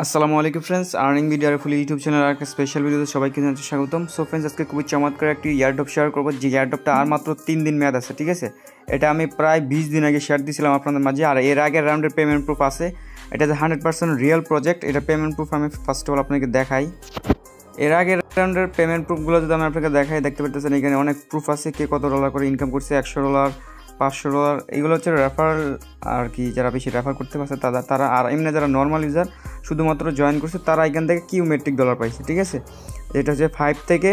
আসসালামু আলাইকুম friends, earning ভিডিওর ফুল ইউটিউব চ্যানেল আর একটা স্পেশাল ভিডিওতে সবাইকে জানাচ্ছি স্বাগতম। সো ফ্রেন্ডস, আজকে খুবই চমৎকার একটি এয়ারড্রপ শেয়ার করবো, যে এয়ারড্রপটা আর মাত্র 3 দিন মেয়াদ আছে। ঠিক আছে, এটা আমি প্রায় 20 দিন আগে শেয়ার দিয়েছিলাম আপনাদের মাঝে। আর এর আগের রাউন্ডের পেমেন্ট প্রুফ আছে। এটা যে 100% রিয়েল প্রজেক্ট। এটা পেমেন্ট প্রুফ আমি ফার্স্ট অফ অল আপনাকে দেখাই। এর আগের রাউন্ডের পেমেন্ট প্রুফগুলো যদি আমি আপনাকে দেখাই, দেখতে পাচ্ছেন এখানে অনেক প্রুফ আছে। কে কত ডলার করে ইনকাম করছে, $100, $500। এইগুলো হচ্ছে রেফারেল আর কি, যারা বেশি রেফার করতে পারছে তারা। আর এমনি যারা নর্মাল ইউজার শুধুমাত্র জয়েন করছে, তারা এখান থেকে কিউমেট্রিক ডলার পাইছে। ঠিক আছে, এটা হচ্ছে $5 থেকে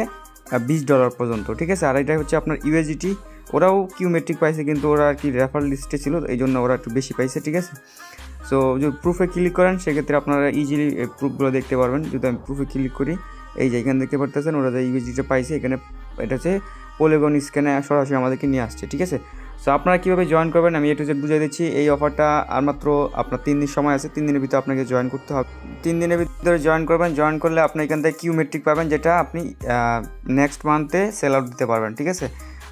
$20 পর্যন্ত। ঠিক আছে, আর এটা হচ্ছে আপনার ইউএসডিটি। ওরাও কিউমেট্রিক পাইছে, কিন্তু ওরা আর কি রেফার লিস্টে ছিল, এই জন্য ওরা একটু বেশি পাইছে। ঠিক আছে, সো যদি প্রুফে ক্লিক করেন, সেক্ষেত্রে আপনারা ইজিলি প্রুফগুলো দেখতে পারবেন। যদি আমি প্রুফে ক্লিক করি, এই যে এখানে দেখতে পারতেছেন ওরা যে ইউএসডিটা পাইছে, এখানে এটা হচ্ছে পলিগন স্ক্যানে সরাসরি আমাদেরকে নিয়ে আসছে। ঠিক আছে, সো আপনারা কীভাবে জয়েন করবেন আমি একটু বুঝিয়ে দিচ্ছি। এই অফারটা আর মাত্র আপনার 3 দিন সময় আছে। 3 দিনের ভিতরে আপনাকে জয়েন করতে হবে। 3 দিনের ভিতরে জয়েন করবেন। জয়েন করলে আপনি এখান থেকে কিউমেট্রিক পাবেন, যেটা আপনি নেক্সট মান্থে সেল আউট দিতে পারবেন। ঠিক আছে,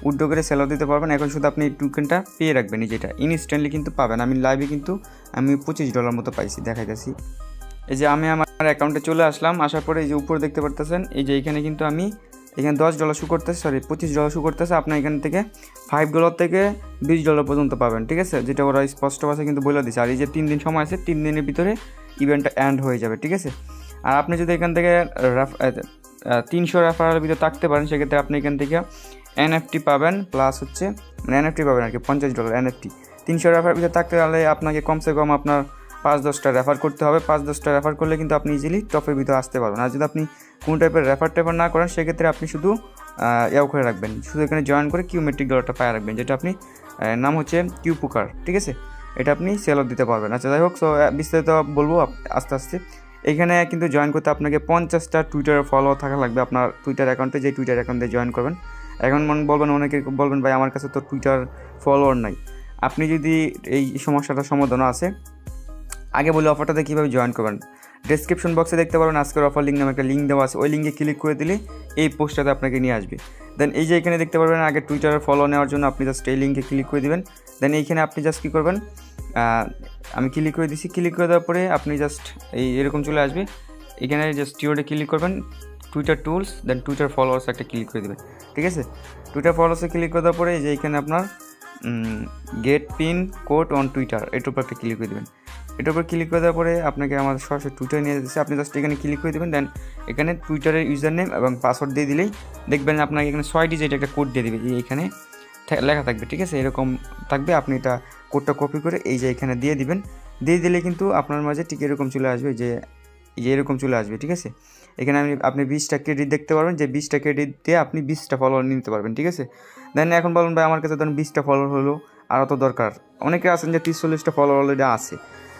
উইথড্র করে সেল আউট দিতে পারবেন। এখন শুধু আপনি এই টোকেনটা পেয়ে রাখবেন, যেটা ইনস্ট্যান্টলি কিন্তু পাবেন। আমি লাইভে কিন্তু আমি $25 মতো পাইছি, দেখাইতেছি। এই যে আমি আমার অ্যাকাউন্টে চলে আসলাম। আসার পরে এই যে উপরে দেখতে পারতেছেন, এই যে এখানে কিন্তু আমি এখানে $10 শু করতেছে, সরি $25 শু করতেছে। আপনার এখান থেকে $5 থেকে $20 পর্যন্ত পাবেন। ঠিক আছে, যেটা ওরা স্পষ্ট ভাষায় কিন্তু বলে দিচ্ছে। আর এই যে 3 দিন সময় আছে, 3 দিনের ভিতরে ইভেন্টটা এন্ড হয়ে যাবে। ঠিক আছে, আর আপনি যদি এখান থেকে 300 রেফারের ভিতরে থাকতে পারেন, সেক্ষেত্রে আপনি এখান থেকে এনএফটি পাবেন, প্লাস হচ্ছে এনএফটি পাবেন আর কি $50 এনএফটি। 300 রেফারের ভিতরে থাকতে হলে আপনাকে কমসে কম আপনার 5-10টা রেফার করতে হবে। 5-10টা রেফার করলে কিন্তু আপনি ইজিলি টপের ভিতরে আসতে পারবেন। আর যদি আপনি কোনো টাইপের রেফার না করেন, সেক্ষেত্রে আপনি শুধু করে রাখবেন, শুধু এখানে জয়েন করে কিউমেট্রিক ডলারটা পায় রাখবেন, যেটা আপনি নাম হচ্ছে কিউ পুকার। ঠিক আছে, এটা আপনি সেল দিতে পারবেন। আচ্ছা, যাই হোক, সো বিস্তারিত বলবো আস্তে আস্তে। এখানে কিন্তু জয়েন করতে আপনাকে 50টা টুইটার ফলো থাকা লাগবে আপনার টুইটার অ্যাকাউন্টে, যে টুইটার অ্যাকাউন্টে জয়েন করবেন। এখন বলবেন, অনেকে বলবেন ভাই আমার কাছে তো টুইটার ফলোয়ার নাই। আপনি যদি এই সমস্যাটার সমাধান আছে, আগে বলে অফারটাতে কীভাবে জয়েন করবেন, ডেসক্রিপশন বক্সে দেখতে পারবেন আজকের অফার লিঙ্ক নামে একটা লিঙ্ক দেওয়া আছে। ওই লিঙ্কে ক্লিক করে দিলে এই পোস্টটাতে আপনাকে নিয়ে আসবে। দেন এই যে এখানে দেখতে পারবেন আগে টুইটারের ফলো নেওয়ার জন্য আপনি জাস্ট এই লিঙ্কে ক্লিক করে দেবেন। দেন এইখানে আপনি জাস্ট কী করবেন, আমি ক্লিক করে দিচ্ছি। ক্লিক করে দেওয়ার পরে আপনি জাস্ট এরকম চলে আসবে। এখানে জাস্ট টিওডে ক্লিক করবেন, টুইটার টুলস, দেন টুইটার ফলোয়ার্স একটা ক্লিক করে দেবেন। ঠিক আছে, টুইটার ফলোয়ার্সে ক্লিক করে দেওয়ার পরে যে এখানে আপনার get pin code on Twitter, এটার উপর একটা ক্লিক করে দেবেন। এটার উপর ক্লিক করে দেওয়ার পরে আপনাকে আমার সরাসরি টুইটার নিয়ে যাচ্ছে। আপনি জাস্ট এখানে ক্লিক করে দেবেন। দেন এখানে টুইটারের ইউজার নেম এবং পাসওয়ার্ড দিয়ে দিলেই দেখবেন আপনাকে এখানে 6 ডিজিট একটা কোড দিয়ে দেবে, যে এখানে লেখা থাকবে। ঠিক আছে, এরকম থাকবে। আপনি এটা কোডটা কপি করে এই যে এখানে দিয়ে দিবেন। দিয়ে দিলে কিন্তু আপনার মাঝে ঠিক এরকম চলে আসবে, যে এরকম চলে আসবে। ঠিক আছে, এখানে আপনি 20টা ক্রেডিট দেখতে পারবেন, যে 20টা ক্রেডিট দিয়ে আপনি 20টা ফলোয়ার নিতে পারবেন। ঠিক আছে, দেন এখন বলুন ভাই আমার কাছে ধরুন 20টা ফলোয়ার হলো, আরও তো দরকার। অনেকে আছেন যে 30-40টা ফলোয়ার অলরেডি আছে,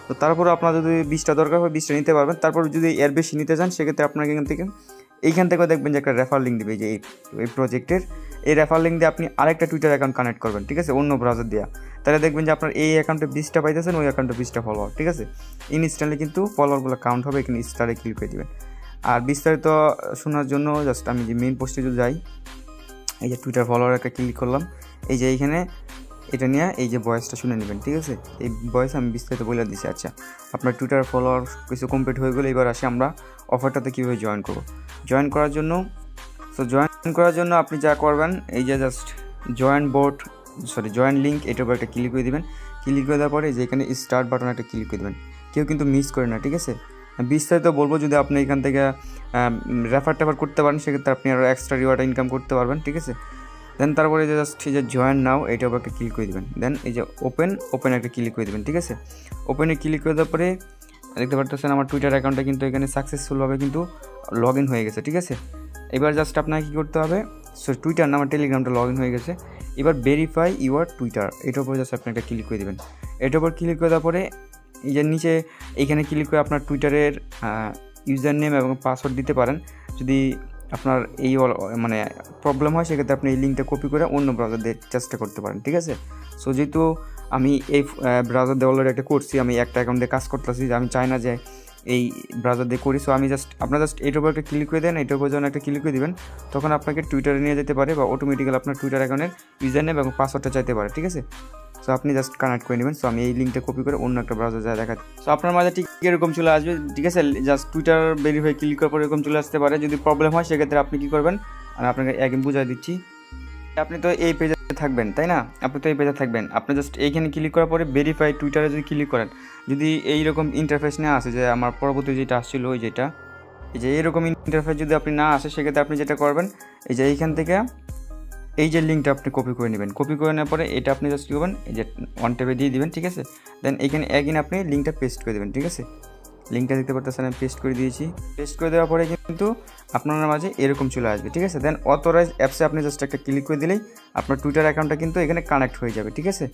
তো তারপরে আপনার যদি 20টা দরকার হয় 20টা নিতে পারবেন। তারপর যদি এর বেশি নিতে চান, সেক্ষেত্রে আপনাকে এইখান থেকেও দেখবেন যে একটা রেফার লিঙ্ক দেবে, যে এই প্রজেক্টের এই রেফার লিঙ্ক দিয়ে আপনি আরেকটা টুইটার অ্যাকাউন্ট কানেক্ট করবেন। ঠিক আছে, অন্য ব্রাউজার দেওয়া, তাহলে দেখবেন যে আপনার এই অ্যাকাউন্টে 20টা পাইতেছেন, ওই অ্যাকাউন্টে 20টা ফলোয়ার। ঠিক আছে, ইনস্ট্যান্টলি কিন্তু ফলোয়ারগুলো কাউন্ট হবে। এখানে স্টারে ক্লিক করে দেবেন। আর বিস্তারিত শোনার জন্য জাস্ট আমি যে মেইন পোস্টে যদি যাই, এই যে টুইটার ফলোয়ার একটা ক্লিক করলাম, এই যে এইখানে এটা নিয়ে এই যে ভয়েসটা শুনে নেবেন। ঠিক আছে, এই ভয়েস আমি বিস্তারিত বলে দিচ্ছি। আচ্ছা, আপনার টুইটার ফলোয়ার কিছু কমপ্লিট হয়ে গেলে এবার আসি আমরা অফারটাতে কীভাবে জয়েন করব। জয়েন করার জন্য আপনি যা করবেন, এই যে জাস্ট জয়েন লিঙ্ক, এটার উপর একটা ক্লিক করে দেবেন। ক্লিক করে দেওয়ার পরে যে এখানে স্টার্ট বাটন একটা ক্লিক করে দেবেন। কেউ কিন্তু মিস করে না। ঠিক আছে, বিস্তারিত বলবো। যদি আপনি এখান থেকে রেফার করতে পারেন, সেক্ষেত্রে আপনি আরও এক্সট্রা রিওয়ার্ড ইনকাম করতে পারবেন। ঠিক আছে, দেন তারপরে যে জাস্ট এই যে জয়েন নাও, এইটার উপর একটা ক্লিক করে দেবেন। দেন এই যে ওপেন একটা ক্লিক করে দেবেন। ঠিক আছে, ওপেনে ক্লিক করে দেওয়ার পরে দেখতে পারতেছেন আমার টুইটার অ্যাকাউন্টটা কিন্তু এখানে সাকসেসফুলভাবে কিন্তু লগ ইন হয়ে গেছে। ঠিক আছে, এবার জাস্ট আপনাকে কী করতে হবে, টুইটার না আমার টেলিগ্রামটা লগ ইন হয়ে গেছে। এবার ভেরিফাই ইউর টুইটার, এটার উপর জাস্ট আপনি একটা ক্লিক করে দেবেন। এটার উপর ক্লিক করে দেওয়ার পরে এই যে নিচে এইখানে ক্লিক করে আপনার টুইটারের ইউজার নেম এবং পাসওয়ার্ড দিতে পারেন। যদি আপনার এই মানে প্রবলেম হয়, সেক্ষেত্রে আপনি এই লিঙ্কটা কপি করে অন্য ব্রাউজার দিয়ে চেষ্টা করতে পারেন। ঠিক আছে, সো যেহেতু আমি এই ব্রাউজার দিয়ে অলরেডি একটা করছি, আমি একটা অ্যাকাউন্ট দিয়ে কাজ করতেছি, আমি চাই না যে এই ব্রাউজার দিয়ে করি। সো আমি আপনার এটার উপর একটা ক্লিক করে দেন, এটার উপর যখন একটা ক্লিক করে দেবেন, তখন আপনাকে টুইটারে নিয়ে যেতে পারে, বা অটোমেটিক্যালি আপনার টুইটার অ্যাকাউন্টের ইউজার নেম এবং পাসওয়ার্ডটা চাইতে পারে। ঠিক আছে, সো আপনি জাস্ট কানেক্ট করে নেবেন। সো আমি এই লিঙ্কটা কপি করে অন্য একটা ব্রাউজার যা দেখাচ্ছি। সো আপনার মাঝে ঠিক এরকম চলে আসবে, ঠিক আছে। জাস্ট টুইটার ভেরিফাই ক্লিক করার পর এরকম চলে আসতে পারে। যদি প্রবলেম হয় সেক্ষেত্রে আপনি কী করবেন, আমি আপনাকে একদিন বুঝাই দিচ্ছি। আপনি তো এই পেজে থাকবেন, তাই না? আপনি তো এই পেজে থাকবেন, আপনি জাস্ট এইখানে ক্লিক করার পরে ভেরিফাই টুইটারে যদি ক্লিক করেন, যদি এইরকম ইন্টারফেস না আসে, যে আমার পরবর্তী যেটা আসছিল ওই যেটা, এই যে এইরকম ইন্টারফেস যদি আপনি না আসে, সেক্ষেত্রে আপনি যেটা করবেন, এই যে এইখান থেকে এই যে লিঙ্কটা আপনি কপি করে নেবেন। কপি করে নেওয়ার পরে এটা আপনি জাস্ট কী করবেন, এই যে ওয়ান ট্যাবে দিয়ে দিবেন, ঠিক আছে। দেন এইখানে অ্যাগেন আপনি লিঙ্কটা পেস্ট করে দেবেন, ঠিক আছে। লিঙ্কটা দেখতে পারতেছেন আমি পেস্ট করে দিয়েছি। পেস্ট করে দেওয়ার পরে কিন্তু আপনার মাঝে এরকম চলে আসবে, ঠিক আছে। দেন অথরাইজ অ্যাপসে আপনি জাস্ট একটা ক্লিক করে দিলেই আপনার টুইটার অ্যাকাউন্টটা কিন্তু এখানে কানেক্ট হয়ে যাবে, ঠিক আছে।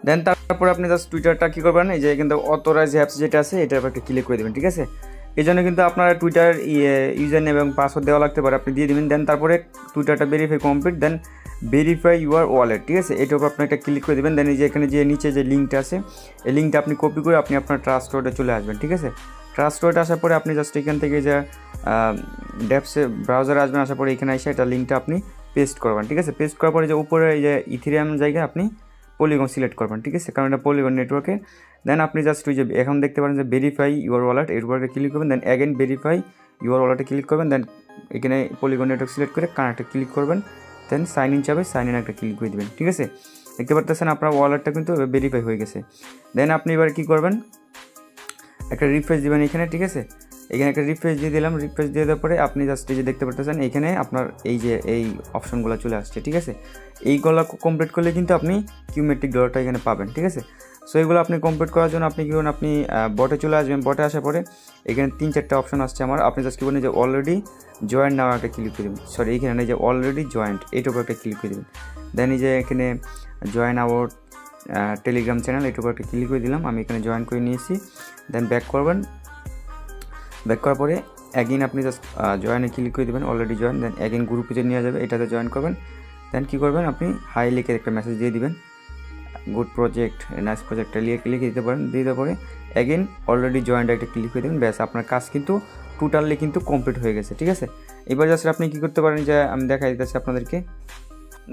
দেন তারপরে আপনি জাস্ট টুইটারটা কী করবেন, এই যে কিন্তু অথরাইজ অ্যাপস যেটা আছে এটার উপর একটা ক্লিক করে দেবেন, ঠিক আছে। এই জন্য কিন্তু আপনার টুইটার ইউজার নেম এবং পাসওয়ার্ড দেওয়া লাগতে পারে, আপনি দিয়ে দেবেন। দেন তারপরে টুইটারটা verify complete, then verify your wallet, ঠিক আছে। এটার উপর আপনি একটা ক্লিক করে দেবেন। দেন এই যে এখানে যে নিচে যে লিঙ্কটা আছে, এই লিঙ্কটা আপনি কপি করে আপনি আপনার ট্রাস্ট ওয়ালেটে চলে আসবেন, ঠিক আছে। ট্রাস্ট ওয়ালেটে আসার পরে আপনি জাস্ট এখান থেকে যে ডেপসে ব্রাউজারে আসবেন, আসার পরে এখানে এসে এটা লিঙ্কটা আপনি পেস্ট করবেন, ঠিক আছে। পেস্ট করার পরে যে উপরে এই যে ইথেরিয়াম জায়গায় আপনি পলিগন সিলেক্ট করবেন, ঠিক আছে, কারণ এটা পলিগন নেটওয়ার্কে। দেন আপনি জাস্ট ওই যে এখন দেখতে পারেন যে ভেরিফাই ইউর ওয়ালেট, এর উপরে ক্লিক করবেন। দেন অ্যাগেন ভেরিফাই ইউর ওয়ালেটে ক্লিক করবেন। দেন এখানে পলিগন নেটওয়ার্ক সিলেক্ট করে কানেক্টে ক্লিক করবেন। দেন সাইন ইন যাবে, সাইন ইন একটা ক্লিক করে দেবেন, ঠিক আছে। দেখতে পারতেছেন আপনার ওয়ালেটটা কিন্তু ভেরিফাই হয়ে গেছে। দেন আপনি এবার কী করবেন, একটা রিফ্রেশ দিবেন এখানে, ঠিক আছে। এখানে একটা রিফ্রেশ দিয়ে দিলাম। রিফ্রেশ দিয়ে দেওয়ার পরে আপনি জাস্ট এই যে দেখতে পারতেছেন এখানে আপনার এই যে এই অপশনগুলো চলে আসছে, ঠিক আছে। এইগুলো কমপ্লিট করলে কিন্তু আপনি কিউমেট্রিক ডলারটা এখানে পাবেন, ঠিক আছে। সো এইগুলো আপনি কমপ্লিট করার জন্য আপনি কী করুন, আপনি বটে চলে আসবেন। বটে আসার পরে এখানে 3-4টা অপশন আসছে আমার, আপনি জাস্ট কী বলেন যে অলরেডি জয়েন্ট নাও একটা ক্লিক করে দেবেন। সরি, এইখানে যে অলরেডি জয়েন্ট এইটার উপর একটা ক্লিক করে দেবেন। দেন এই যে এখানে জয়েন আওয়ার টেলিগ্রাম চ্যানেল, এইটার উপর একটা ক্লিক করে দিলাম। আমি এখানে জয়েন করে নিয়েছি। দেন ব্যাক করবেন। ব্যাক করার পরে অ্যাগেন আপনি জাস্ট জয়েনে ক্লিক করে দেবেন, অলরেডি জয়েন। দেন অ্যাগেন গ্রুপে যে নিয়ে যাবে, এটাতে জয়েন করবেন। দেন কী করবেন, আপনি হাই লিখে একটা মেসেজ দিয়ে দিবেন, গুড প্রজেক্ট, নাইস প্রজেক্টটা লিখে দিতে পারেন। দিয়ে দেওয়ার পরে অ্যাগেন অলরেডি জয়েন্ট একটা ক্লিক করে দেবেন। ব্যাস, আপনার কাজ কিন্তু টোটালি কিন্তু কমপ্লিট হয়ে গেছে, ঠিক আছে। এবার জাস্ট আপনি কী করতে পারেন, যে আমি দেখাই দিতেছি আপনাদেরকে।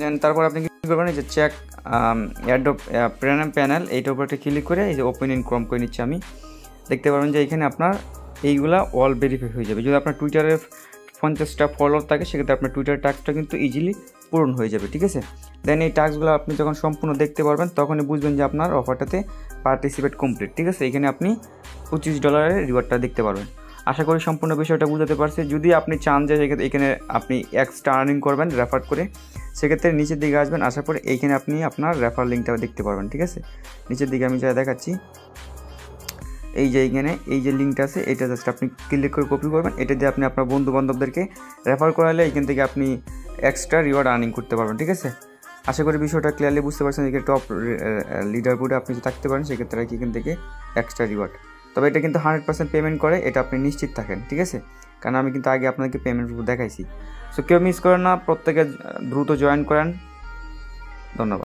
দেন তারপর আপনি কী করবেন, যে চেক অ্যাডোব প্যানেল, এইটার উপর একটা ক্লিক করে এই যে ওপেন ইন ক্রোম করে নিচ্ছি আমি। দেখতে পারবেন যে এখানে আপনার এইগুলা অল ভেরিফাই হয়ে যাবে। যদি আপনার টুইটারের 50টা ফলোয়ার থাকে, সেক্ষেত্রে আপনার টুইটার টাস্কটা কিন্তু ইজিলি পূরণ হয়ে যাবে, ঠিক আছে। দেন এই টাস্কগুলো আপনি যখন সম্পূর্ণ দেখতে পারবেন, তখনই বুঝবেন যে আপনার অফারটাতে পার্টিসিপেট কমপ্লিট, ঠিক আছে। এখানে আপনি $25 রিওয়ার্ডটা দেখতে পারবেন। আশা করি সম্পূর্ণ বিষয়টা বুঝাতে পারছি। যদি আপনি চান যে এখানে আপনি এক্সট্রা আর্নিং করবেন রেফার করে, সেক্ষেত্রে নিচের দিকে আসবেন। আসার পরে এইখানে আপনি আপনার রেফার লিঙ্কটা দেখতে পারবেন, ঠিক আছে। নিচের দিকে আমি যা দেখাচ্ছি, এই যে এইখানে এই যে লিঙ্কটা আছে, এটা জাস্ট আপনি ক্লিক করে কপি করবেন। এটা দিয়ে আপনি আপনার বন্ধু বান্ধবদেরকে রেফার করালে এখান থেকে আপনি এক্সট্রা রিওয়ার্ড আর্নিং করতে পারবেন, ঠিক আছে। আশা করি বিষয়টা ক্লিয়ারলি বুঝতে পারছেন। এখানে টপ লিডার বোর্ডে আপনি যদি থাকতে পারেন, সেক্ষেত্রে এখান থেকে এক্সট্রা রিওয়ার্ড। তবে এটা কিন্তু 100% পেমেন্ট করে, এটা আপনি নিশ্চিত থাকেন, ঠিক আছে, কারণ আমি কিন্তু আগে আপনাদেরকে পেমেন্ট দেখাইছি। সো কেউ মিস করেন না, প্রত্যেকে দ্রুত জয়েন করেন। ধন্যবাদ।